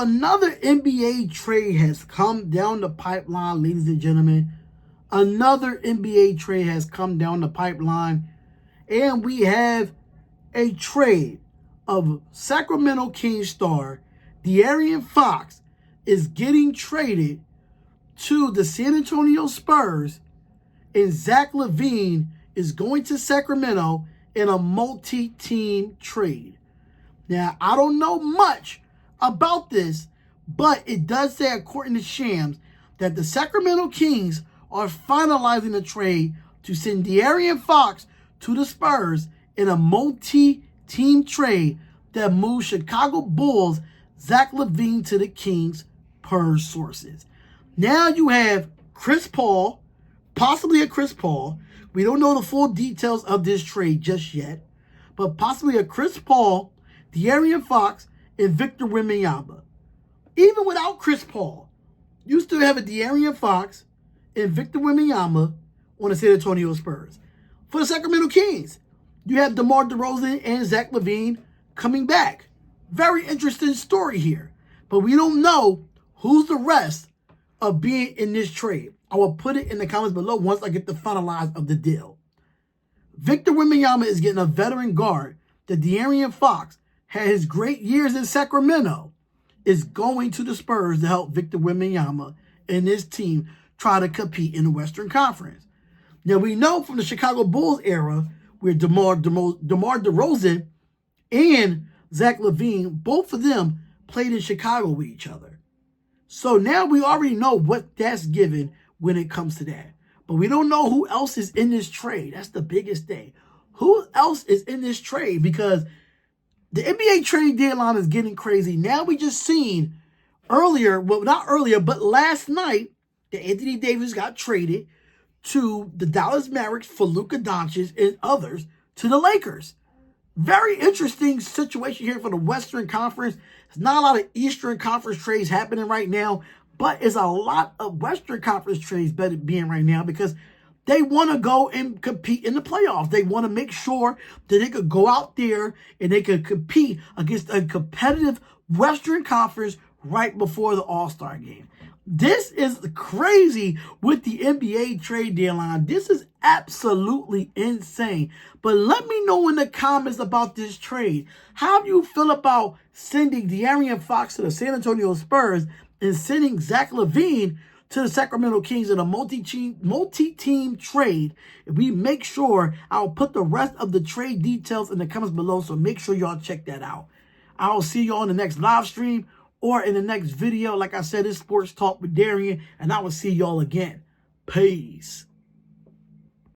Another NBA trade has come down the pipeline, ladies and gentlemen. Another NBA trade has come down the pipeline. And we have a trade of Sacramento Kings star De'Aaron Fox is getting traded to the San Antonio Spurs. And Zach LaVine is going to Sacramento in a multi-team trade. Now, I don't know much about this, but it does say, according to Shams, that the Sacramento Kings are finalizing a trade to send De'Aaron Fox to the Spurs in a multi-team trade that moves Chicago Bulls' Zach LaVine to the Kings, per sources. Now you have Chris Paul, possibly a Chris Paul. We don't know the full details of this trade just yet, but possibly a Chris Paul, De'Aaron Fox, and Victor Wembanyama. Even without Chris Paul, you still have a De'Aaron Fox and Victor Wembanyama on the San Antonio Spurs. For the Sacramento Kings, you have DeMar DeRozan and Zach LaVine coming back. Very interesting story here. But we don't know who's the rest of being in this trade. I will put it in the comments below once I get the finalize of the deal. Victor Wembanyama is getting a veteran guard that De'Aaron Fox had his great years in Sacramento, is going to the Spurs to help Victor Wembanyama and his team try to compete in the Western Conference. Now, we know from the Chicago Bulls era, where DeMar DeRozan and Zach LaVine, both of them played in Chicago with each other. So now we already know what that's given when it comes to that. But we don't know who else is in this trade. That's the biggest thing. Who else is in this trade? Because the NBA trade deadline is getting crazy. Now we just seen earlier, well, not earlier, but last night, that Anthony Davis got traded to the Dallas Mavericks for Luka Doncic and others to the Lakers. Very interesting situation here for the Western Conference. There's not a lot of Eastern Conference trades happening right now, but it's a lot of Western Conference trades being right now because they want to go and compete in the playoffs. They want to make sure that they could go out there and they could compete against a competitive Western Conference right before the All-Star game. This is crazy with the NBA trade deadline. This is absolutely insane. But let me know in the comments about this trade. How do you feel about sending De'Aaron Fox to the San Antonio Spurs and sending Zach LaVine to the Sacramento Kings in a multi-team trade? If we make sure, I'll put the rest of the trade details in the comments below, so make sure y'all check that out. I'll see y'all in the next live stream or in the next video. Like I said, it's Sports Talk with Darian, and I will see y'all again. Peace.